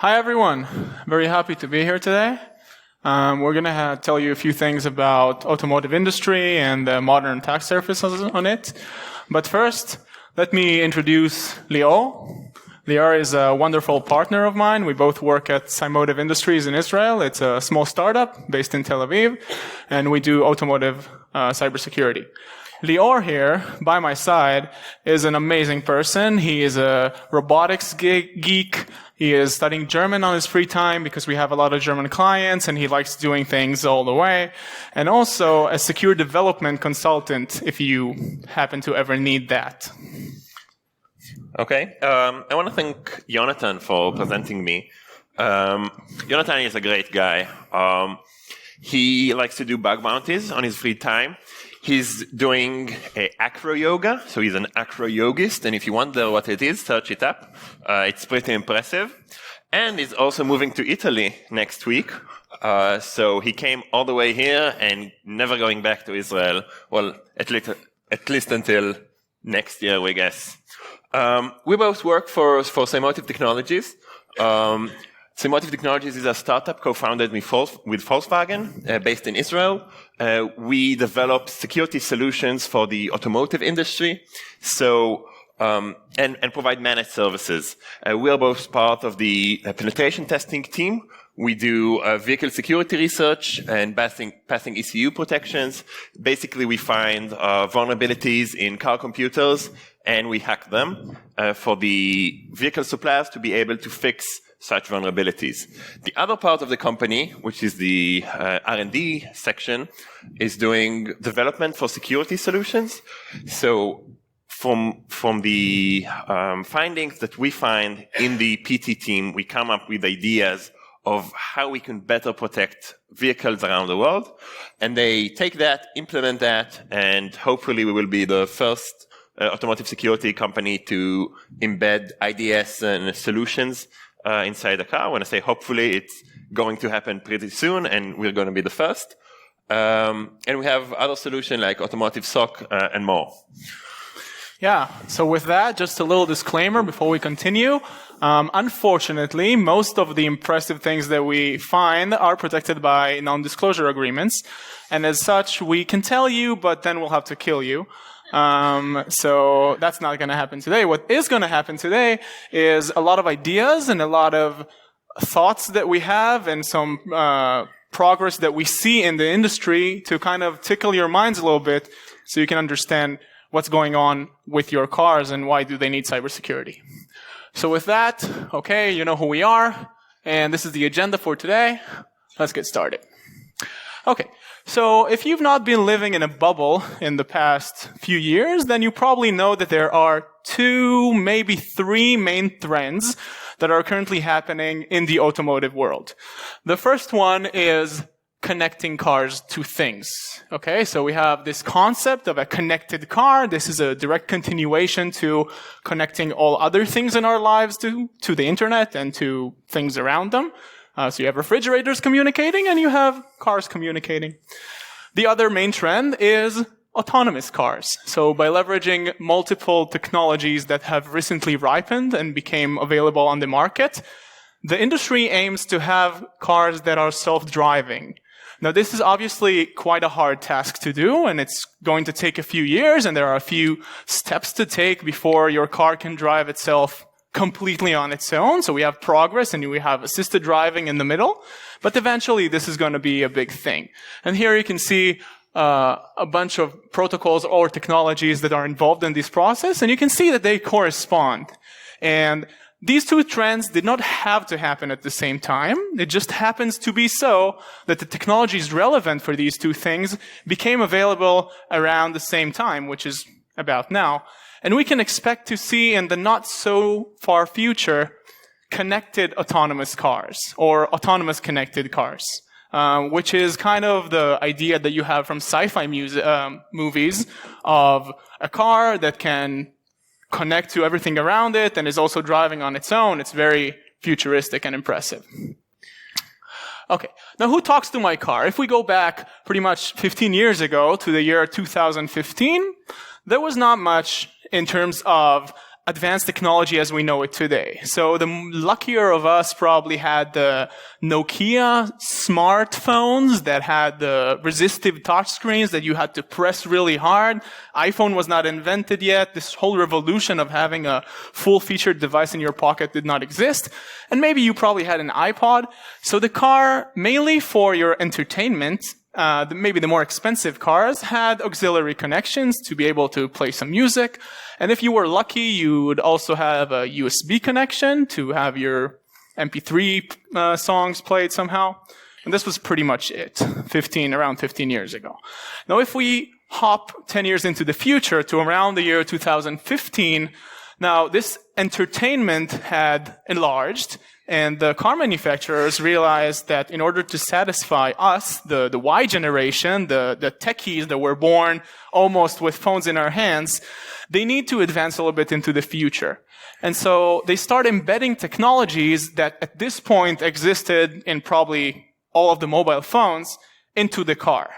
Hi everyone, very happy to be here today. We're going to tell you a few things about automotive industry and the modern attack surfaces on it. But first, let me introduce Lior. Lior is a wonderful partner of mine. We both work at Cymotive Industries in Israel. It's a small startup based in Tel Aviv, and we do automotive cybersecurity. Lior here, by my side, is an amazing person. He is a robotics geek. He is studying German on his free time because we have a lot of German clients and he likes doing things all the way. And also a secure development consultant if you happen to ever need that. Okay. I want to thank Yonatan for presenting me. Yonatan is a great guy. He likes to do bug bounties on his free time. He's doing acro yoga, so he's an acro yogist, and if you wonder what it is, search it up. It's pretty impressive. And he's also moving to Italy next week. So he came all the way here and never going back to Israel. Well, at least until next year, we guess. We both work for Cymotive Technologies. Cymotive Technologies is a startup co-founded with Volkswagen, based in Israel. We develop security solutions for the automotive industry, and provide managed services. We are both part of the penetration testing team. We do vehicle security research and passing ECU protections. Basically, we find vulnerabilities in car computers and we hack them for the vehicle suppliers to be able to fix such vulnerabilities. The other part of the company, which is the R&D section, is doing development for security solutions. So from the findings that we find in the PT team, we come up with ideas of how we can better protect vehicles around the world. And they take that, implement that, and hopefully we will be the first automotive security company to embed IDS and solutions inside the car. When I say hopefully, it's going to happen pretty soon, and we're going to be the first. And we have other solutions like Automotive SOC and more. Yeah, so with that, just a little disclaimer before we continue. Unfortunately, most of the impressive things that we find are protected by non-disclosure agreements. And as such, we can tell you, but then we'll have to kill you. So that's not going to happen today. What is going to happen today is a lot of ideas and a lot of thoughts that we have and some progress that we see in the industry to kind of tickle your minds a little bit so you can understand what's going on with your cars and why do they need cybersecurity. So with that, okay, you know who we are, and this is the agenda for today. Let's get started. Okay. So if you've not been living in a bubble in the past few years, then you probably know that there are 2, maybe 3 main trends that are currently happening in the automotive world. The first one is connecting cars to things. Okay, so we have this concept of a connected car. This is a direct continuation to connecting all other things in our lives to the internet and to things around them. So you have refrigerators communicating and you have cars communicating. The other main trend is autonomous cars. So by leveraging multiple technologies that have recently ripened and became available on the market, the industry aims to have cars that are self-driving. Now this is obviously quite a hard task to do, and it's going to take a few years, and there are a few steps to take before your car can drive itself completely on its own. So we have progress and we have assisted driving in the middle, but eventually this is going to be a big thing. And here you can see a bunch of protocols or technologies that are involved in this process, and you can see that they correspond. And these 2 trends did not have to happen at the same time. It just happens to be so that the technologies relevant for these 2 things became available around the same time, which is about now. And we can expect to see in the not so far future connected autonomous cars or autonomous connected cars, which is kind of the idea that you have from sci-fi movies of a car that can connect to everything around it and is also driving on its own. It's very futuristic and impressive. Okay, now who talks to my car? If we go back pretty much 15 years ago to the year 2015, there was not much in terms of advanced technology as we know it today. So the luckier of us probably had the Nokia smartphones that had the resistive touchscreens that you had to press really hard. iPhone was not invented yet. This whole revolution of having a full-featured device in your pocket did not exist. And maybe you probably had an iPod. So the car, mainly for your entertainment, maybe the more expensive cars had auxiliary connections to be able to play some music. And if you were lucky, you would also have a USB connection to have your MP3 songs played somehow. And this was pretty much it, around 15 years ago. Now, if we hop 10 years into the future to around the year 2015, now this entertainment had enlarged. And the car manufacturers realized that in order to satisfy us, the Y generation, the techies that were born almost with phones in our hands, they need to advance a little bit into the future. And so they start embedding technologies that at this point existed in probably all of the mobile phones into the car.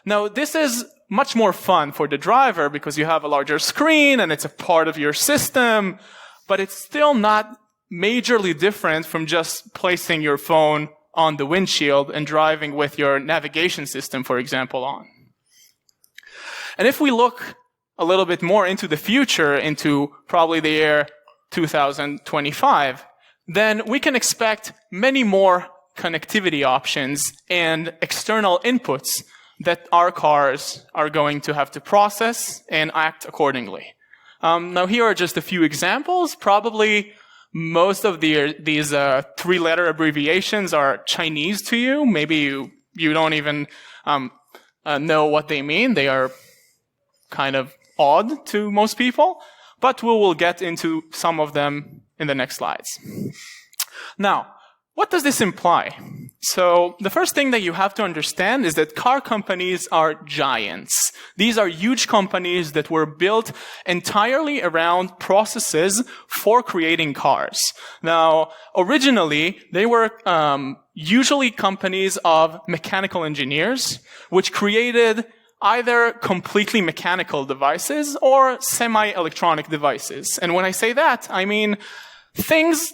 Now, this is much more fun for the driver because you have a larger screen and it's a part of your system, but it's still not majorly different from just placing your phone on the windshield and driving with your navigation system, for example, on. And if we look a little bit more into the future, into probably the year 2025, then we can expect many more connectivity options and external inputs that our cars are going to have to process and act accordingly. Now, here are just a few examples. Probably most of these three-letter abbreviations are Chinese to you. Maybe you don't even know what they mean. They are kind of odd to most people, but we will get into some of them in the next slides. Now, what does this imply? So the first thing that you have to understand is that car companies are giants. These are huge companies that were built entirely around processes for creating cars. Now, originally, they were usually companies of mechanical engineers, which created either completely mechanical devices or semi-electronic devices. And when I say that, I mean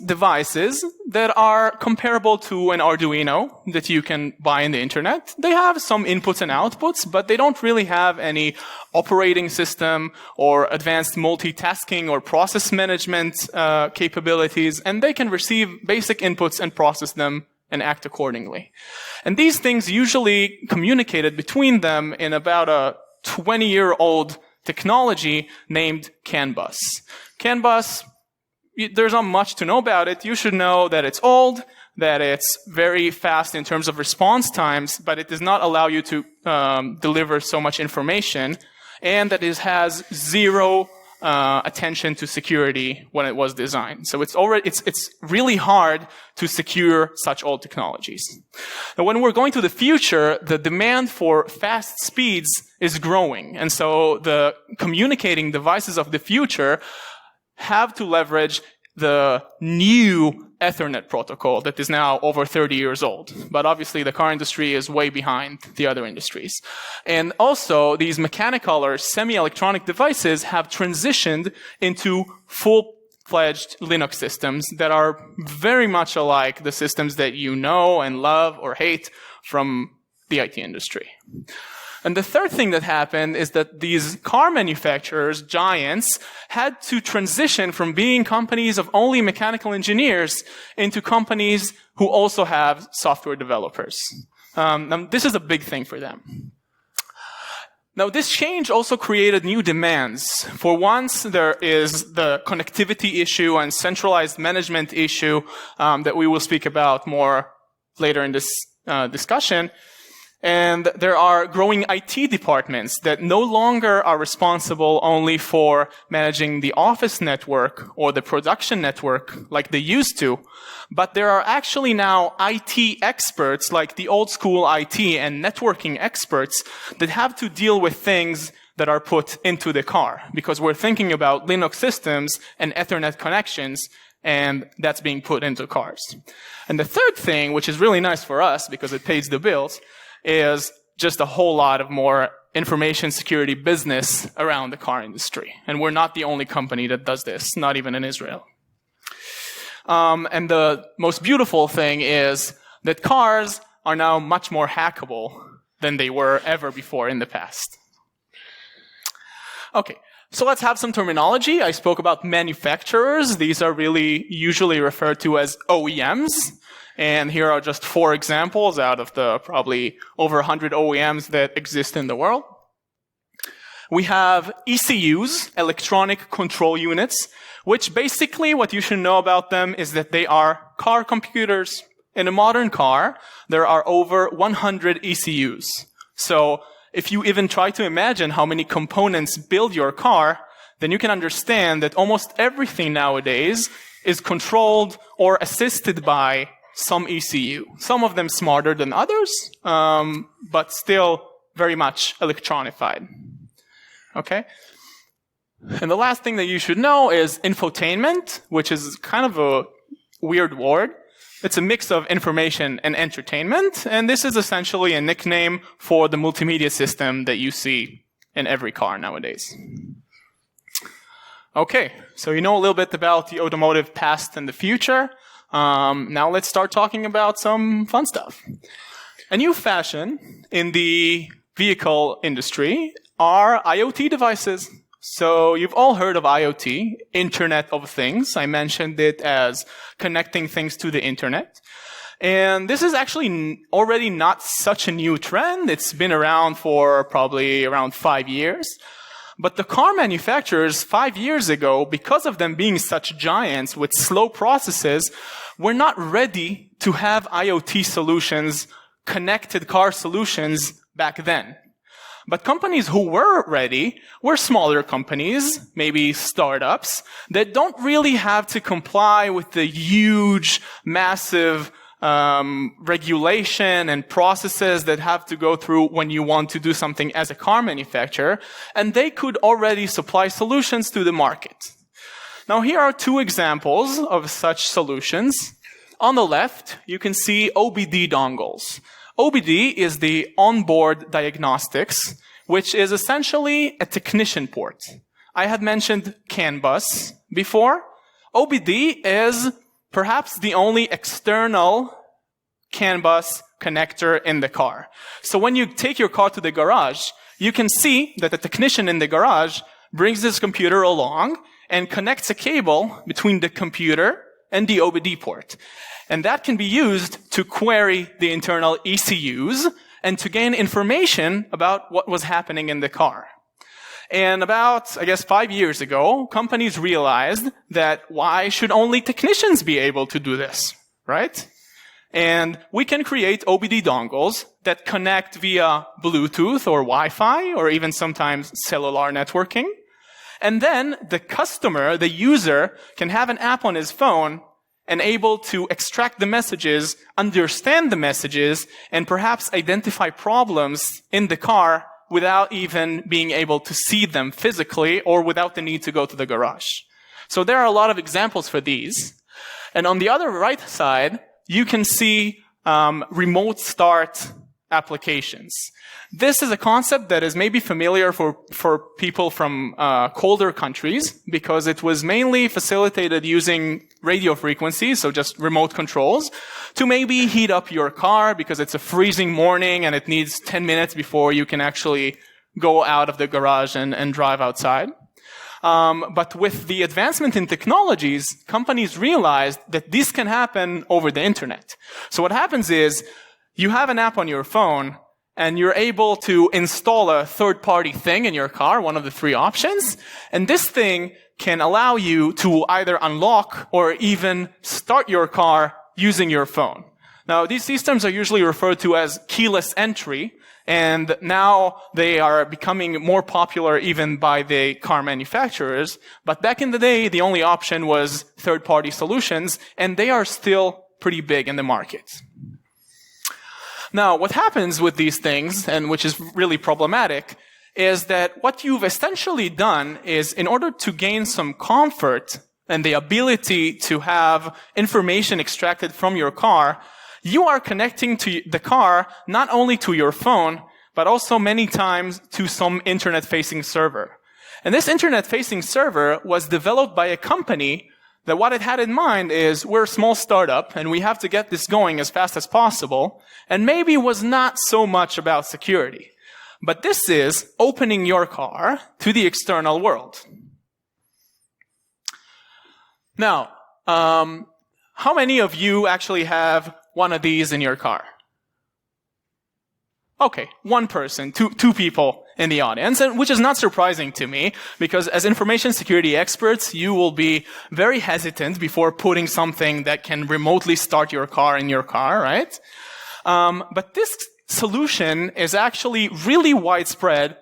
devices that are comparable to an Arduino that you can buy on the internet. They have some inputs and outputs, but they don't really have any operating system or advanced multitasking or process management capabilities, and they can receive basic inputs and process them and act accordingly. And these things usually communicated between them in about a 20-year-old technology named CAN bus. CAN bus, there's not much to know about it. You should know that it's old, that it's very fast in terms of response times, but it does not allow you to deliver so much information, and that it has zero attention to security when it was designed. So it's really hard to secure such old technologies. Now, when we're going to the future, the demand for fast speeds is growing, and so the communicating devices of the future have to leverage the new Ethernet protocol that is now over 30 years old. But obviously the car industry is way behind the other industries. And also these mechanical or semi-electronic devices have transitioned into full-fledged Linux systems that are very much alike the systems that you know and love or hate from the IT industry. And the third thing that happened is that these car manufacturers, giants, had to transition from being companies of only mechanical engineers into companies who also have software developers. Now, this is a big thing for them. Now, this change also created new demands. For once, there is the connectivity issue and centralized management issue that we will speak about more later in this discussion. And there are growing IT departments that no longer are responsible only for managing the office network or the production network like they used to, but there are actually now IT experts like the old school IT and networking experts that have to deal with things that are put into the car, because we're thinking about Linux systems and Ethernet connections, and that's being put into cars. And the third thing, which is really nice for us because it pays the bills, is just a whole lot of more information security business around the car industry. And we're not the only company that does this, not even in Israel. And the most beautiful thing is that cars are now much more hackable than they were ever before in the past. Okay, so let's have some terminology. I spoke about manufacturers. These are really usually referred to as OEMs. And here are just 4 examples out of the probably over 100 OEMs that exist in the world. We have ECUs, electronic control units, which basically what you should know about them is that they are car computers. In a modern car, there are over 100 ECUs. So if you even try to imagine how many components build your car, then you can understand that almost everything nowadays is controlled or assisted by some ECU. Some of them smarter than others, but still very much electronified. Okay? And the last thing that you should know is infotainment, which is kind of a weird word. It's a mix of information and entertainment, and this is essentially a nickname for the multimedia system that you see in every car nowadays. Okay, so you know a little bit about the automotive past and the future. Now let's start talking about some fun stuff. A new fashion in the vehicle industry are IoT devices. So you've all heard of IoT, Internet of Things. I mentioned it as connecting things to the internet. And this is actually already not such a new trend. It's been around for probably around 5 years. But the car manufacturers 5 years ago, because of them being such giants with slow processes, were not ready to have IoT solutions, connected car solutions back then. But companies who were ready were smaller companies, maybe startups, that don't really have to comply with the huge, massive regulation and processes that have to go through when you want to do something as a car manufacturer, and they could already supply solutions to the market. Now here are 2 examples of such solutions. On the left, you can see OBD dongles. OBD is the onboard diagnostics, which is essentially a technician port. I had mentioned CAN bus before. OBD is perhaps the only external CAN bus connector in the car. So when you take your car to the garage, you can see that the technician in the garage brings this computer along and connects a cable between the computer and the OBD port. And that can be used to query the internal ECUs and to gain information about what was happening in the car. And about, I guess, 5 years ago, companies realized that why should only technicians be able to do this, right? And we can create OBD dongles that connect via Bluetooth or Wi-Fi or even sometimes cellular networking. And then the customer, the user, can have an app on his phone and able to extract the messages, understand the messages, and perhaps identify problems in the car without even being able to see them physically or without the need to go to the garage. So there are a lot of examples for these. And on the other right side, you can see remote start applications. This is a concept that is maybe familiar for people from colder countries because it was mainly facilitated using radio frequencies, so just remote controls, to maybe heat up your car because it's a freezing morning and it needs 10 minutes before you can actually go out of the garage and drive outside. But with the advancement in technologies, companies realized that this can happen over the internet. So what happens is you have an app on your phone and you're able to install a third-party thing in your car, one of the 3 options, and this thing can allow you to either unlock or even start your car using your phone. Now, these systems are usually referred to as keyless entry, and now they are becoming more popular even by the car manufacturers. But back in the day, the only option was third-party solutions, and they are still pretty big in the market. Now, what happens with these things, and which is really problematic, is that what you've essentially done is, in order to gain some comfort and the ability to have information extracted from your car, you are connecting to the car not only to your phone, but also many times to some internet-facing server. And this internet-facing server was developed by a company that what it had in mind is we're a small startup and we have to get this going as fast as possible, and maybe was not so much about security. But this is opening your car to the external world. Now, how many of you actually have one of these in your car? Okay, one person, two people in the audience, and which is not surprising to me, because as information security experts, you will be very hesitant before putting something that can remotely start your car in your car, right? But this solution is actually really widespread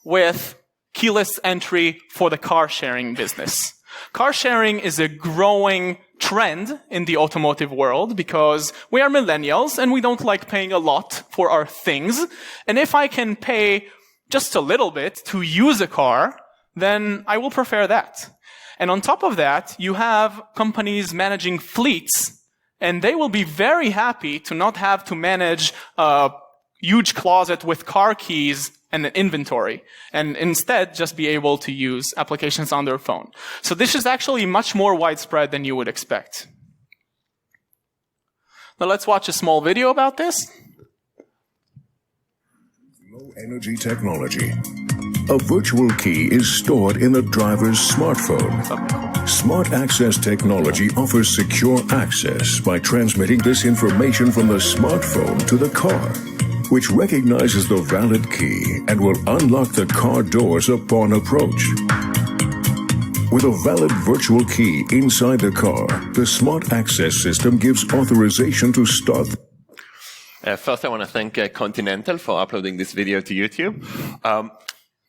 with keyless entry for the car sharing business. Car sharing is a growing trend in the automotive world because we are millennials and we don't like paying a lot for our things. And if I can pay just a little bit to use a car, then I will prefer that. And on top of that, you have companies managing fleets, and they will be very happy to not have to manage a huge closet with car keys and an inventory, and instead just be able to use applications on their phone. So this is actually much more widespread than you would expect. Now let's watch a small video about this. Low energy technology. A virtual key is stored in the driver's smartphone. Smart access technology offers secure access by transmitting this information from the smartphone to the car, which recognizes the valid key and will unlock the car doors upon approach. With a valid virtual key inside the car, the smart access system gives authorization to start. First, I want to thank Continental for uploading this video to YouTube.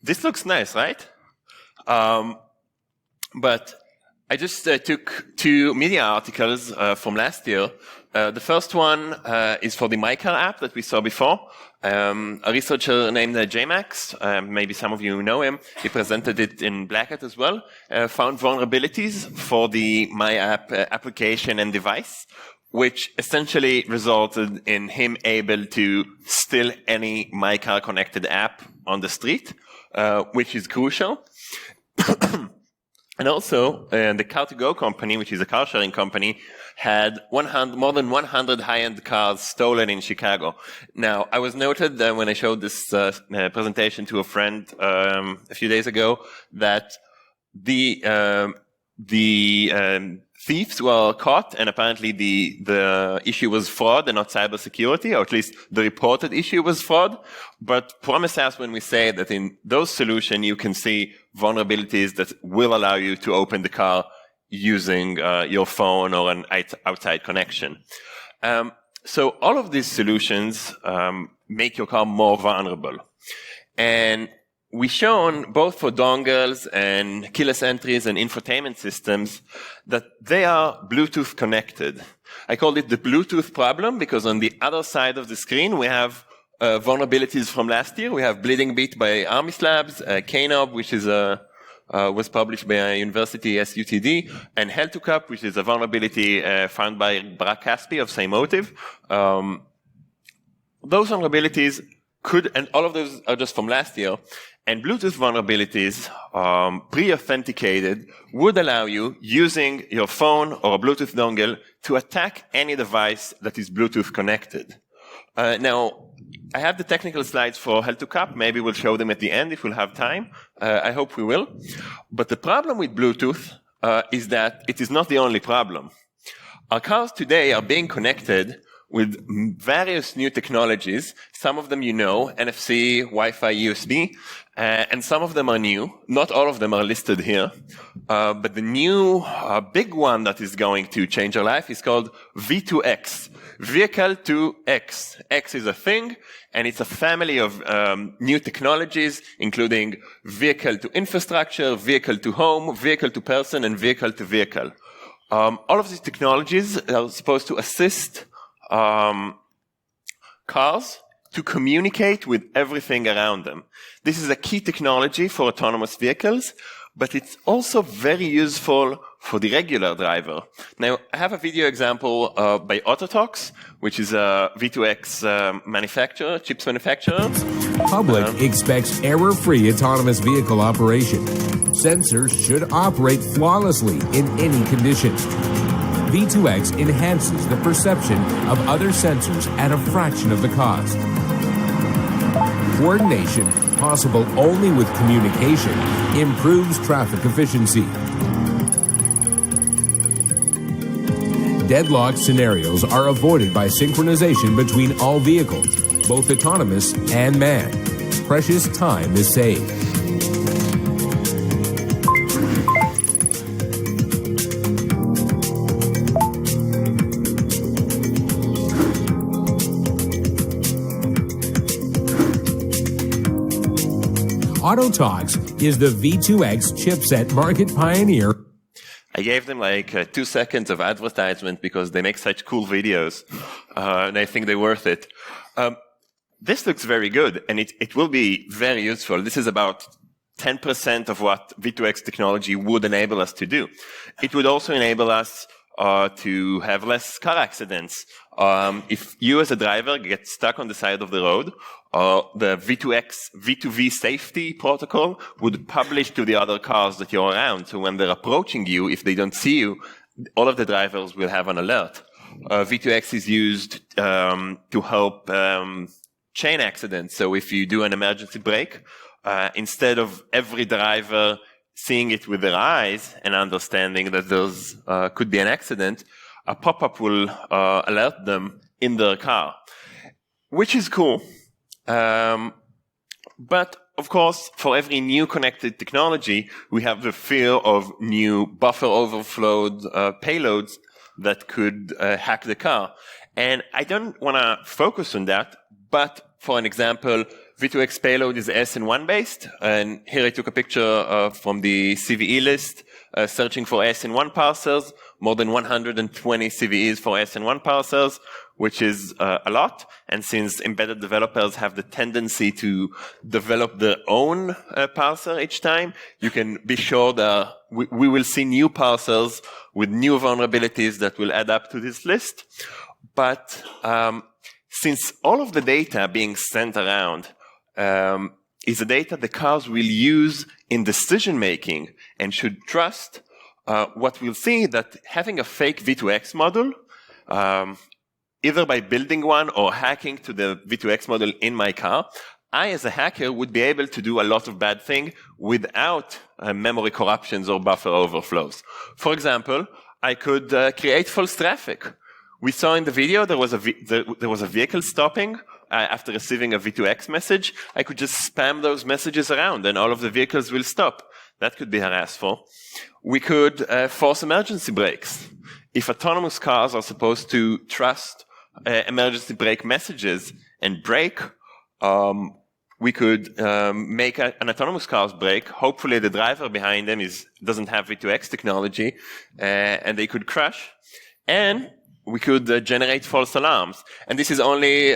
This looks nice, right? But I just took two media articles from last year. The first one is for the MyCar app that we saw before. A researcher named J-Max, maybe some of you know him, he presented it in Black Hat as well, found vulnerabilities for the My App application and device, which essentially resulted in him able to steal any MyCar connected app on the street, which is crucial. And also, the Car2Go company, which is a car sharing company, had more than 100 high-end cars stolen in Chicago. Now, I was noted that when I showed this presentation to a friend a few days ago that the thieves were caught, and apparently the issue was fraud and not cybersecurity, or at least the reported issue was fraud. But promise us when we say that in those solutions you can see vulnerabilities that will allow you to open the car using your phone or an outside connection. So all of these solutions make your car more vulnerable. And we've shown both for dongles and keyless entries and infotainment systems that they are Bluetooth connected. I called it the Bluetooth problem because on the other side of the screen we have vulnerabilities from last year. We have Bleeding Beat by Armis Labs, KNOB, which is was published by a university SUTD, and Hell2Cup, which is a vulnerability found by Barak Caspi of Cymotive. Those vulnerabilities could, and all of those are just from last year, and Bluetooth vulnerabilities, pre-authenticated, would allow you, using your phone or a Bluetooth dongle, to attack any device that is Bluetooth connected. Now, I have the technical slides for Hell2Cup. Maybe we'll show them at the end if we'll have time. I hope we will. But the problem with Bluetooth is that it is not the only problem. Our cars today are being connected with various new technologies. Some of them you know, NFC, Wi-Fi, USB, and some of them are new. Not all of them are listed here. But the new big one that is going to change our life is called V2X. Vehicle to X. X is a thing, and it's a family of new technologies, including vehicle to infrastructure, vehicle to home, vehicle to person, and vehicle to vehicle. All of these technologies are supposed to assist cars to communicate with everything around them. This is a key technology for autonomous vehicles, but it's also very useful for the regular driver. Now, I have a video example by Autotalks, which is a V2X manufacturer, chips manufacturer. Public expects error-free autonomous vehicle operation. Sensors should operate flawlessly in any condition. V2X enhances the perception of other sensors at a fraction of the cost. Coordination, possible only with communication, improves traffic efficiency. Deadlock scenarios are avoided by synchronization between all vehicles, both autonomous and manned. Precious time is saved. Autotalks is the V2X chipset market pioneer. I gave them like 2 seconds of advertisement because they make such cool videos, and I think they're worth it. This looks very good, and it will be very useful. This is about 10% of what V2X technology would enable us to do. It would also enable us to have less car accidents. If you as a driver get stuck on the side of the road, the V2X V2V safety protocol would publish to the other cars that you're around. So when they're approaching you, if they don't see you, all of the drivers will have an alert. V2X is used to help chain accidents. So if you do an emergency brake, instead of every driver seeing it with their eyes and understanding that there's could be an accident, a pop-up will alert them in their car, which is cool. But of course, for every new connected technology, we have the fear of new buffer overflowed payloads that could hack the car. And I don't want to focus on that, but for an example, V2X payload is SN1 based, and here I took a picture from the CVE list, searching for SN1 parsers, more than 120 CVEs for SN1 parsers, which is a lot. And since embedded developers have the tendency to develop their own parser each time, you can be sure that we will see new parsers with new vulnerabilities that will add up to this list. But since all of the data being sent around is the data the cars will use in decision making and should trust, what we'll see that having a fake V2X model, either by building one or hacking to the V2X model in my car, I as a hacker would be able to do a lot of bad things without memory corruptions or buffer overflows. For example, I could create false traffic. We saw in the video there was a vehicle stopping after receiving a V2X message. I could just spam those messages around and all of the vehicles will stop. That could be harassful. We could force emergency brakes. If autonomous cars are supposed to trust emergency brake messages and brake, we could make an autonomous car's brake. Hopefully the driver behind them doesn't have V2X technology, and they could crash. And we could generate false alarms. And this is only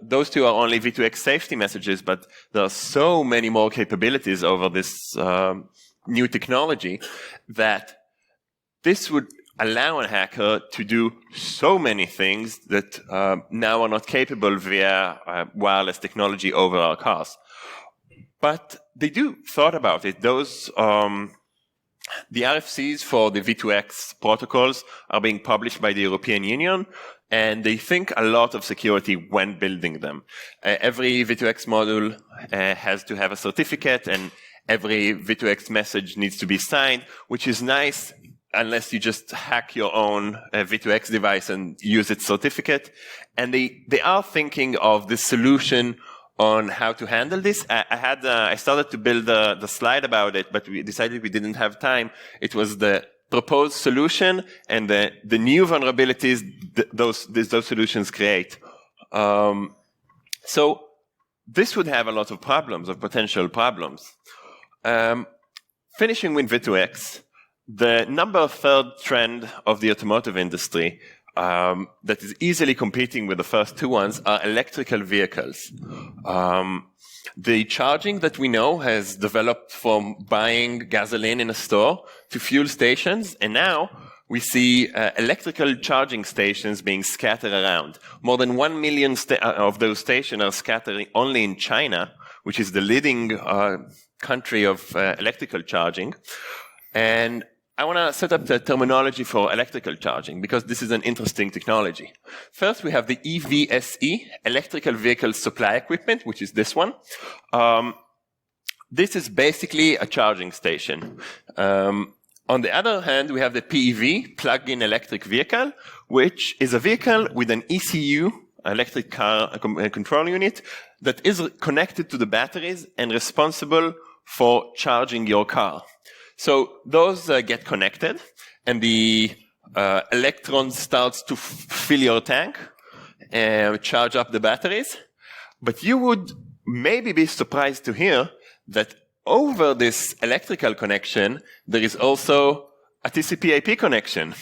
those two are only V2X safety messages, but there are so many more capabilities over this new technology that this would allow a hacker to do so many things that now are not capable via wireless technology over our cars. But they do thought about it. Those the RFCs for the V2X protocols are being published by the European Union, and they think a lot of security when building them. Every V2X module has to have a certificate, and every V2X message needs to be signed, which is nice unless you just hack your own V2X device and use its certificate. And they are thinking of the solution on how to handle this. I started to build the slide about it, but we decided we didn't have time. It was the proposed solution and the new vulnerabilities those solutions create. So this would have a lot of problems, of potential problems. Finishing with V2X, the number third trend of the automotive industry that is easily competing with the first two ones are electrical vehicles. The charging that we know has developed from buying gasoline in a store to fuel stations, and now we see electrical charging stations being scattered around. More than 1 million of those stations are scattered only in China, which is the leading country of electrical charging. And I want to set up the terminology for electrical charging because this is an interesting technology. First, we have the EVSE, Electrical Vehicle Supply Equipment, which is this one. This is basically a charging station. On the other hand, we have the PEV, Plug-in Electric Vehicle, which is a vehicle with an ECU, electric car control unit, that is connected to the batteries and responsible for charging your car. So those get connected, and the electrons starts to fill your tank and charge up the batteries. But you would maybe be surprised to hear that over this electrical connection, there is also a TCPIP connection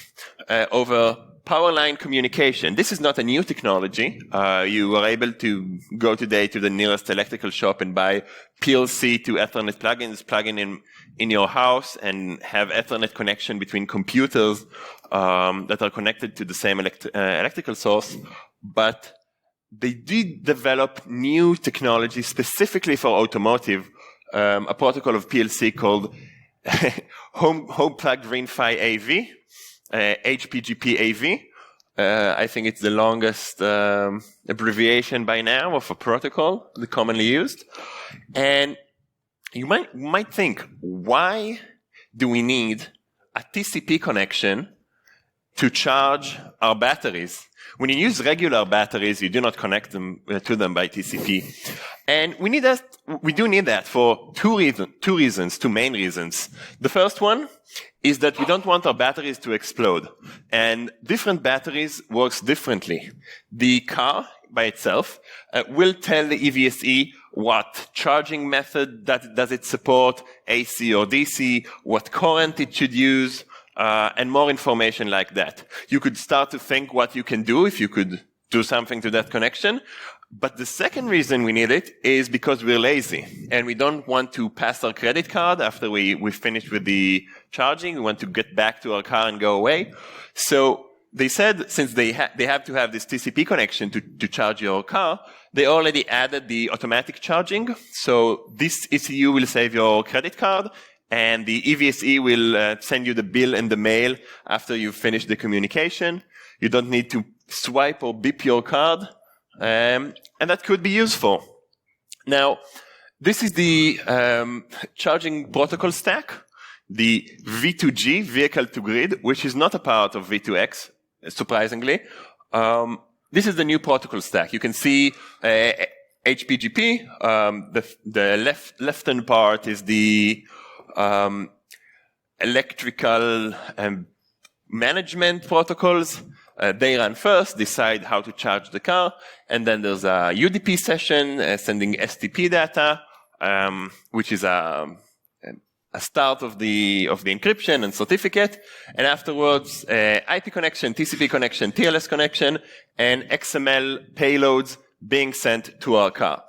over power line communication. This is not a new technology. You are able to go today to the nearest electrical shop and buy PLC to Ethernet plugins, plug in your house and have Ethernet connection between computers that are connected to the same electrical source. But they did develop new technology specifically for automotive, a protocol of PLC called Home Plugged RIN-PHY AV, HITBGSEC AV. I think it's the longest abbreviation by now of a protocol, the commonly used. And you might think, why do we need a TCP connection to charge our batteries? When you use regular batteries, you do not connect them to them by TCP. And we do need that for two main reasons. The first one is that we don't want our batteries to explode. And different batteries works differently. The car by itself will tell the EVSE what charging method does it support, AC or DC, what current it should use, and more information like that. You could start to think what you can do if you could do something to that connection. But the second reason we need it is because we're lazy and we don't want to pass our credit card after we finished with the charging. We want to get back to our car and go away. So they said since they have to have this TCP connection to charge your car, they already added the automatic charging. So this ECU will save your credit card and the EVSE will send you the bill in the mail after you've finished the communication. You don't need to swipe or beep your card. And that could be useful. Now, this is the charging protocol stack, the V2G, vehicle to grid, which is not a part of V2X, surprisingly. This is the new protocol stack. You can see HPGP. The left-hand part is the electrical management protocols. They run first, decide how to charge the car, and then there's a UDP session sending STP data, which is a start of the encryption and certificate, and afterwards IP connection, TCP connection, TLS connection, and XML payloads being sent to our car.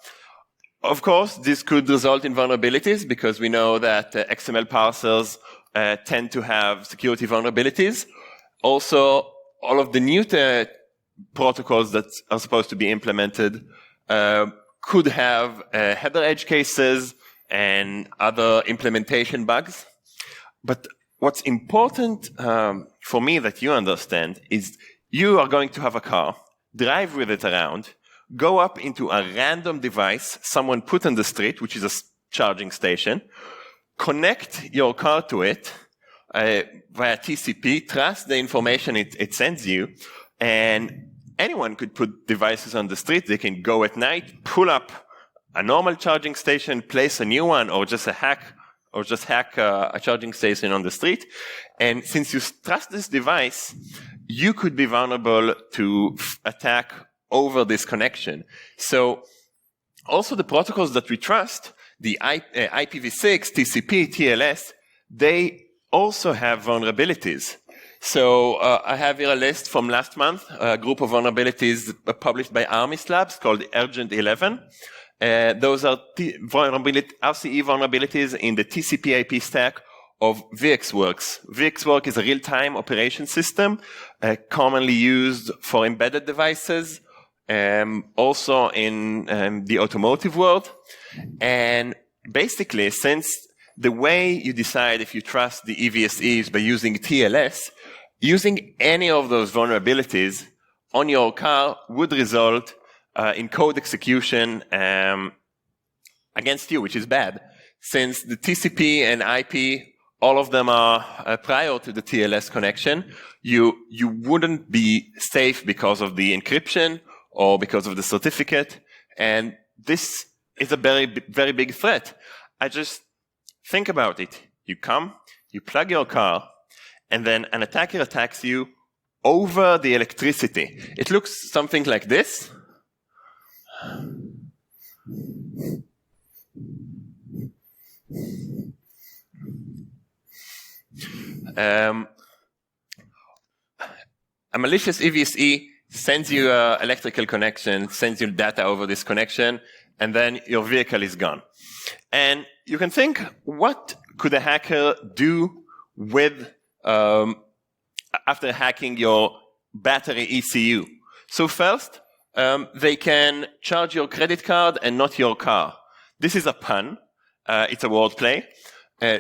Of course, this could result in vulnerabilities because we know that XML parsers tend to have security vulnerabilities. Also, all of the new protocols that are supposed to be implemented could have header edge cases and other implementation bugs. But what's important for me that you understand is you are going to have a car, drive with it around, go up into a random device someone put on the street, which is a charging station, connect your car to it, via TCP, trust the information it sends you, and anyone could put devices on the street. They can go at night, pull up a normal charging station, place a new one, or just hack a charging station on the street. And since you trust this device, you could be vulnerable to attack over this connection. So also the protocols that we trust, the IPv6, TCP, TLS, they also have vulnerabilities. So I have here a list from last month, a group of vulnerabilities published by Armis Labs called Urgent 11. Those are RCE vulnerabilities in the TCPIP stack of VxWorks. VxWorks is a real-time operation system commonly used for embedded devices, also in the automotive world. And basically, since the way you decide if you trust the EVSE is by using TLS, using any of those vulnerabilities on your car would result in code execution against you, which is bad. Since the TCP and IP, all of them are prior to the TLS connection, you wouldn't be safe because of the encryption or because of the certificate. And this is a very, very big threat. I just think about it. You come, you plug your car, and then an attacker attacks you over the electricity. It looks something like this. A malicious EVSE sends you an electrical connection, sends you data over this connection, and then your vehicle is gone. And you can think, what could a hacker do with after hacking your battery ECU? So first, they can charge your credit card and not your car. This is a pun. It's a wordplay.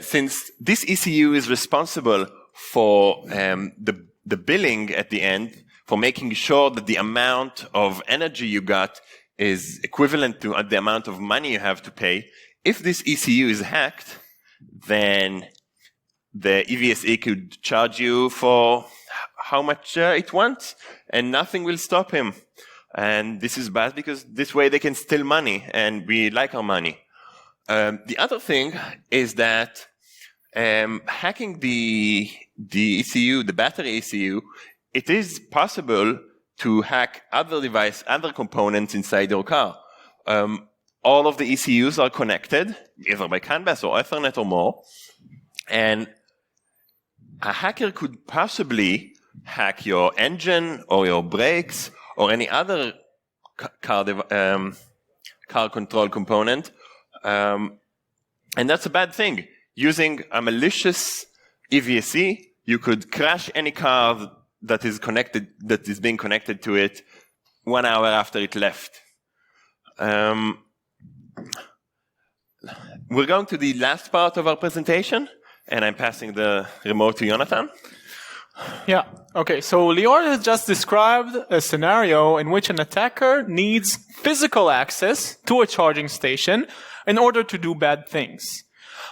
Since this ECU is responsible for the billing at the end, for making sure that the amount of energy you got is equivalent to the amount of money you have to pay. If this ECU is hacked, then the EVSE could charge you for how much it wants, and nothing will stop him. And this is bad because this way they can steal money, and we like our money. The other thing is that hacking the ECU, the battery ECU, it is possible to hack other components inside your car. All of the ECUs are connected, either by CAN bus or Ethernet or more, and a hacker could possibly hack your engine or your brakes or any other car control component, and that's a bad thing. Using a malicious EVSE, you could crash any car that is being connected to it 1 hour after it left. We're going to the last part of our presentation, and I'm passing the remote to Yonatan. Yeah. Okay. So Lior has just described a scenario in which an attacker needs physical access to a charging station in order to do bad things.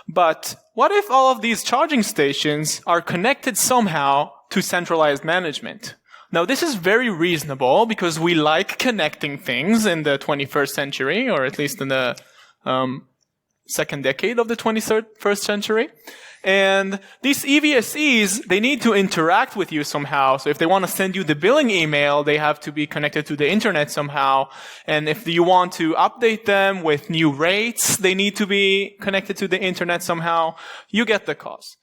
But what if all of these charging stations are connected somehow to centralized management? Now, this is very reasonable because we like connecting things in the 21st century, or at least in the second decade of the 21st century. And these EVSEs, they need to interact with you somehow. So if they want to send you the billing email, they have to be connected to the internet somehow. And if you want to update them with new rates, they need to be connected to the internet somehow. You get the cause.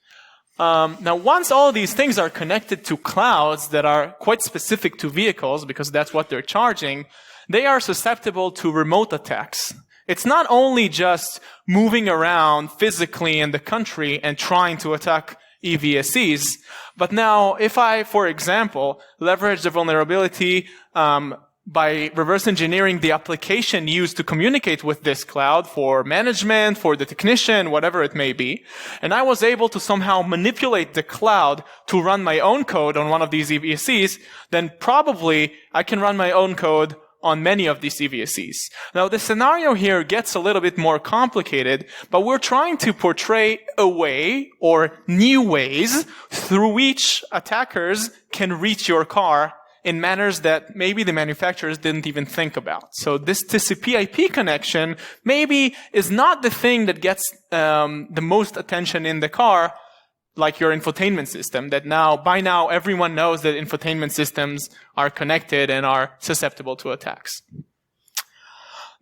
Now, once all of these things are connected to clouds that are quite specific to vehicles, because that's what they're charging, they are susceptible to remote attacks. It's not only just moving around physically in the country and trying to attack EVSEs, but now if I, for example, leverage the vulnerability by reverse engineering the application used to communicate with this cloud for management, for the technician, whatever it may be, and I was able to somehow manipulate the cloud to run my own code on one of these EVSEs, then probably I can run my own code on many of these EVSEs. Now, the scenario here gets a little bit more complicated, but we're trying to portray a way or new ways through which attackers can reach your car in manners that maybe the manufacturers didn't even think about. So this TCPIP connection maybe is not the thing that gets the most attention in the car, like your infotainment system, that by now everyone knows that infotainment systems are connected and are susceptible to attacks.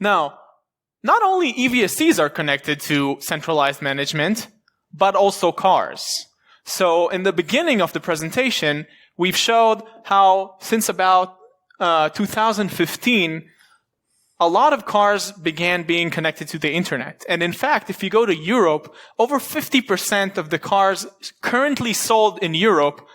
Now, not only EVSEs are connected to centralized management, but also cars. So in the beginning of the presentation, we've showed how since about 2015, a lot of cars began being connected to the internet. And in fact, if you go to Europe, over 50% of the cars currently sold in Europe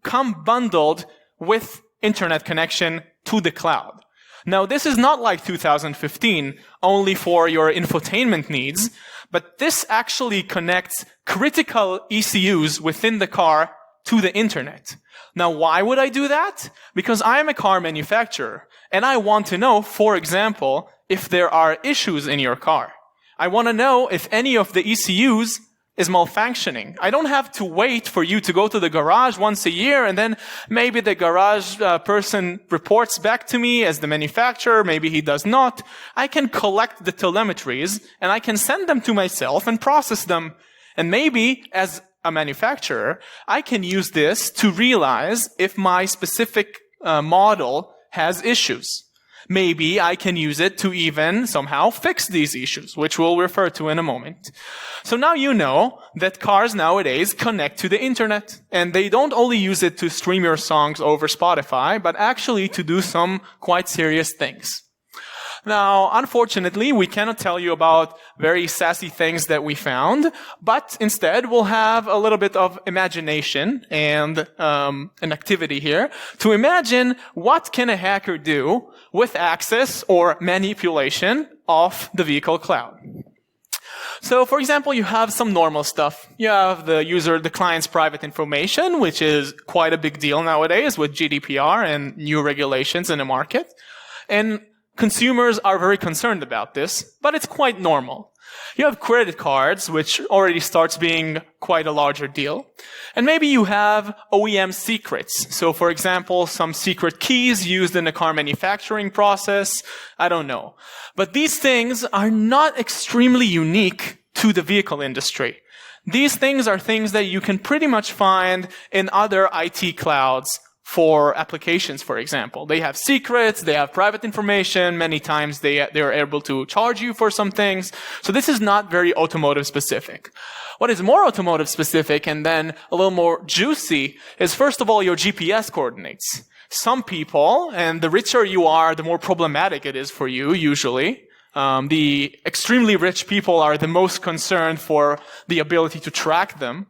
come bundled with internet connection to the cloud. Now, this is not like 2015, only for your infotainment needs, but this actually connects critical ECUs within the car to the internet. Now, why would I do that? Because I am a car manufacturer, and I want to know, for example, if there are issues in your car. I want to know if any of the ECUs is malfunctioning. I don't have to wait for you to go to the garage once a year and then maybe the garage person reports back to me as the manufacturer, maybe he does not. I can collect the telemetries and I can send them to myself and process them. And maybe as a manufacturer, I can use this to realize if my specific model has issues. Maybe I can use it to even somehow fix these issues, which we'll refer to in a moment. So now you know that cars nowadays connect to the internet, and they don't only use it to stream your songs over Spotify, but actually to do some quite serious things. Now, unfortunately, we cannot tell you about very sassy things that we found, but instead we'll have a little bit of imagination and an activity here to imagine what can a hacker do with access or manipulation of the vehicle cloud. So, for example, you have some normal stuff. You have the client's private information, which is quite a big deal nowadays with GDPR and new regulations in the market. And consumers are very concerned about this, but it's quite normal. You have credit cards, which already starts being quite a larger deal. And maybe you have OEM secrets. So, for example, some secret keys used in the car manufacturing process. I don't know. But these things are not extremely unique to the vehicle industry. These things are things that you can pretty much find in other IT clouds for applications, for example. They have secrets, they have private information, many times they are able to charge you for some things. So this is not very automotive specific. What is more automotive specific and then a little more juicy is, first of all, your GPS coordinates. Some people, and the richer you are, the more problematic it is for you, usually. The extremely rich people are the most concerned for the ability to track them.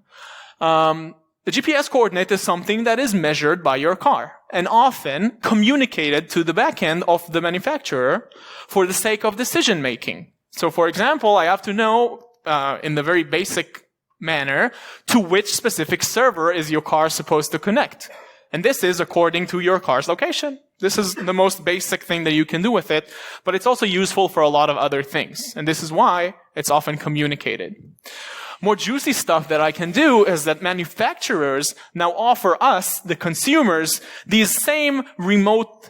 The GPS coordinate is something that is measured by your car and often communicated to the backend of the manufacturer for the sake of decision making. So, for example, I have to know in the very basic manner to which specific server is your car supposed to connect. And this is according to your car's location. This is the most basic thing that you can do with it, but it's also useful for a lot of other things. And this is why it's often communicated. More juicy stuff that I can do is that manufacturers now offer us, the consumers, these same remote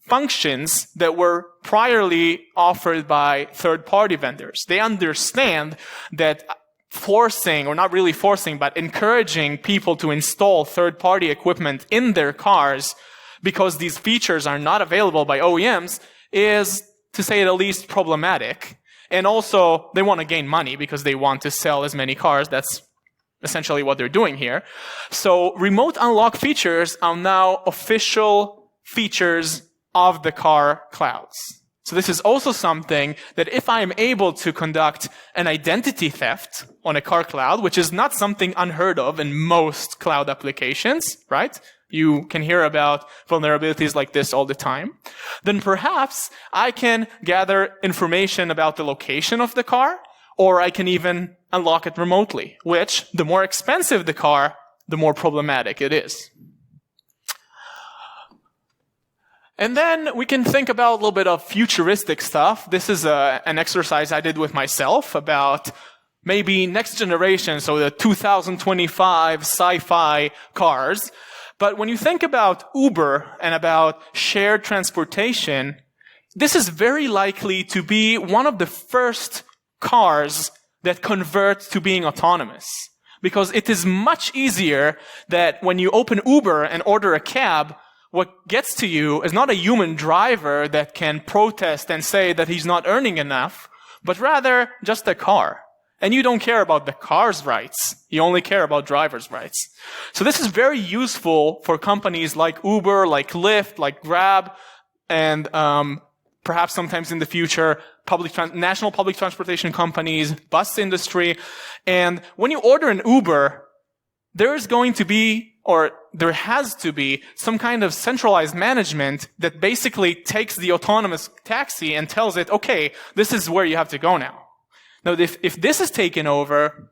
functions that were priorly offered by third-party vendors. They understand that forcing, or not really forcing, but encouraging people to install third-party equipment in their cars because these features are not available by OEMs is, to say the least, problematic. And also, they want to gain money because they want to sell as many cars. That's essentially what they're doing here. So remote unlock features are now official features of the car clouds. So this is also something that if I am able to conduct an identity theft on a car cloud, which is not something unheard of in most cloud applications, right? You can hear about vulnerabilities like this all the time. Then perhaps I can gather information about the location of the car, or I can even unlock it remotely, which the more expensive the car, the more problematic it is. And then we can think about a little bit of futuristic stuff. This is an exercise I did with myself about maybe next generation, so the 2025 sci-fi cars. But when you think about Uber and about shared transportation, this is very likely to be one of the first cars that convert to being autonomous. Because it is much easier that when you open Uber and order a cab, what gets to you is not a human driver that can protest and say that he's not earning enough, but rather just a car. and you don't care about the car's rights. You only care about driver's rights. So this is very useful for companies like Uber, like Lyft, like Grab, and perhaps sometimes in the future, national public transportation companies, bus industry. And when you order an Uber, there is going to be, or there has to be, some kind of centralized management that basically takes the autonomous taxi and tells it, okay, this is where you have to go now. Now, if this is taken over,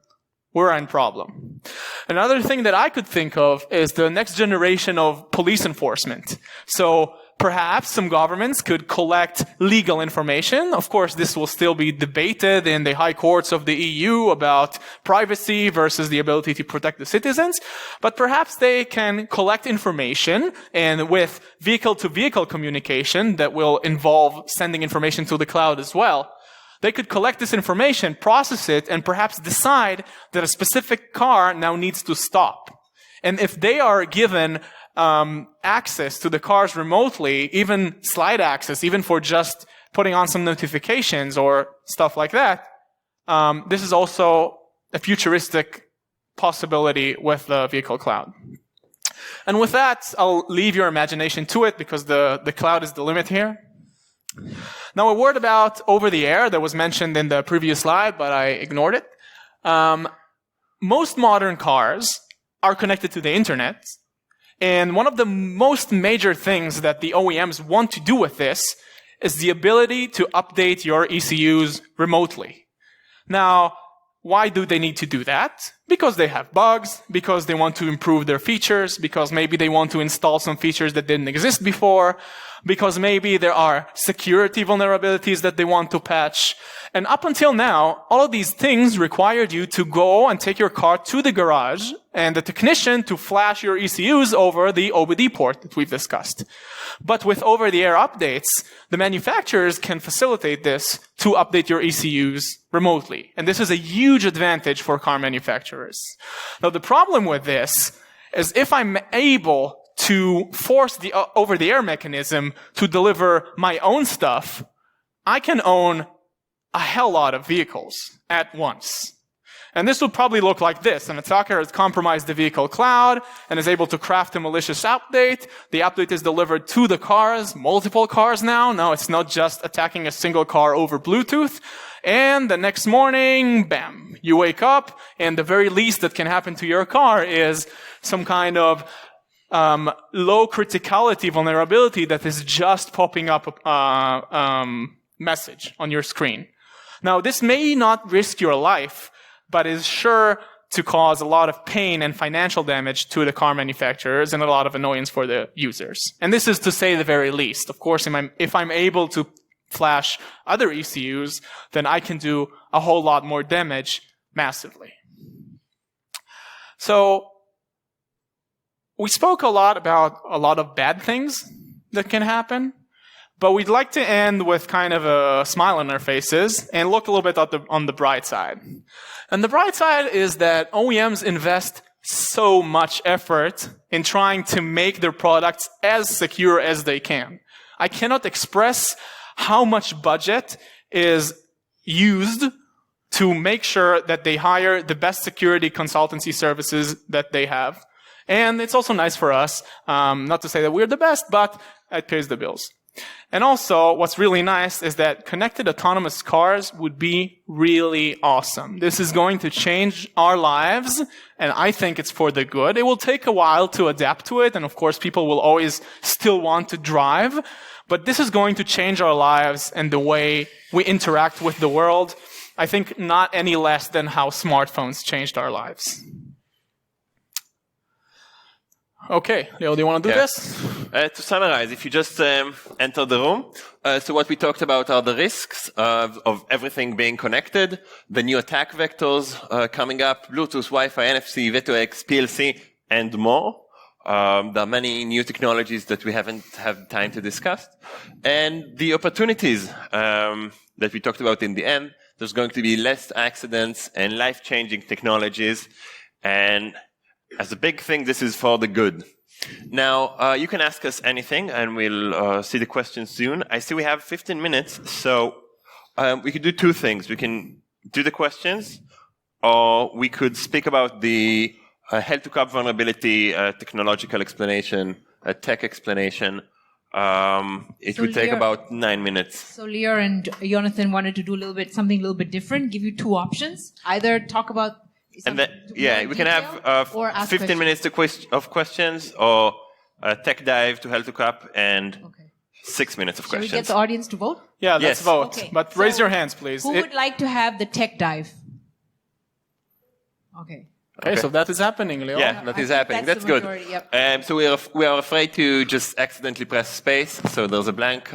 we're in problem. Another thing that I could think of is the next generation of police enforcement. So perhaps some governments could collect legal information. Of course, this will still be debated in the high courts of the EU about privacy versus the ability to protect the citizens. But perhaps they can collect information, and with vehicle-to-vehicle communication that will involve sending information to the cloud as well, they could collect this information, process it, and perhaps decide that a specific car now needs to stop. And if they are given access to the cars remotely, even slide access, even for just putting on some notifications or stuff like that, this is also a futuristic possibility with the vehicle cloud. And with that, I'll leave your imagination to it because the cloud is the limit here. Now, a word about over-the-air that was mentioned in the previous slide, but I ignored it. Most modern cars are connected to the internet. And one of the most major things that the OEMs want to do with this is the ability to update your ECUs remotely. Now, why do they need to do that? Because they have bugs, because they want to improve their features, because maybe they want to install some features that didn't exist before, because maybe there are security vulnerabilities that they want to patch. And up until now, all of these things required you to go and take your car to the garage and the technician to flash your ECUs over the OBD port that we've discussed. But with over-the-air updates, the manufacturers can facilitate this to update your ECUs remotely. And this is a huge advantage for car manufacturers. Now, the problem with this is if I'm able to force the over-the-air mechanism to deliver my own stuff, I can own a hell lot of vehicles at once. And this would probably look like this. An attacker has compromised the vehicle cloud and is able to craft a malicious update. The update is delivered to the cars, multiple cars now. Now it's not just attacking a single car over Bluetooth. And the next morning, bam, you wake up, and the very least that can happen to your car is some kind of low criticality vulnerability that is just popping up message on your screen. Now, this may not risk your life, but is sure to cause a lot of pain and financial damage to the car manufacturers and a lot of annoyance for the users. And this is to say the very least. Of course, if I'm able to flash other ECUs, then I can do a whole lot more damage massively. So, we spoke a lot about a lot of bad things that can happen, but we'd like to end with kind of a smile on our faces and look a little bit on the bright side. And the bright side is that OEMs invest so much effort in trying to make their products as secure as they can. I cannot express how much budget is used to make sure that they hire the best security consultancy services that they have. And it's also nice for us, not to say that we're the best, but it pays the bills. And also, what's really nice is that connected autonomous cars would be really awesome. This is going to change our lives, and I think it's for the good. It will take a while to adapt to it, and of course, people will always still want to drive, but this is going to change our lives and the way we interact with the world. I think not any less than how smartphones changed our lives. Okay, Leo, do you want to do this? To summarize, if you just enter the room, so what we talked about are the risks of everything being connected, the new attack vectors coming up, Bluetooth, Wi-Fi, NFC, V2X, PLC, and more. There are many new technologies that we haven't had time to discuss. And the opportunities that we talked about in the end, there's going to be less accidents and life-changing technologies. And as a big thing, this is for the good. Now, you can ask us anything, and we'll see the questions soon. I see we have 15 minutes, so we could do two things. We can do the questions, or we could speak about the head-to-cup vulnerability, technological explanation, tech explanation. It would take about 9 minutes. So Lior and Yonatan wanted to do something a little bit different, give you two options. Either talk about and then, we can have 15 minutes of questions, or a tech dive to head-to-cup, and 6 minutes of questions. Shall we get the audience to vote? Yeah, let's vote. Okay. But raise your hands, please. Who would like to have the tech dive? Okay. Okay, so that is happening, Leo. Yeah, that is happening. That's good. Yep. So we are afraid to just accidentally press space. So there's a blank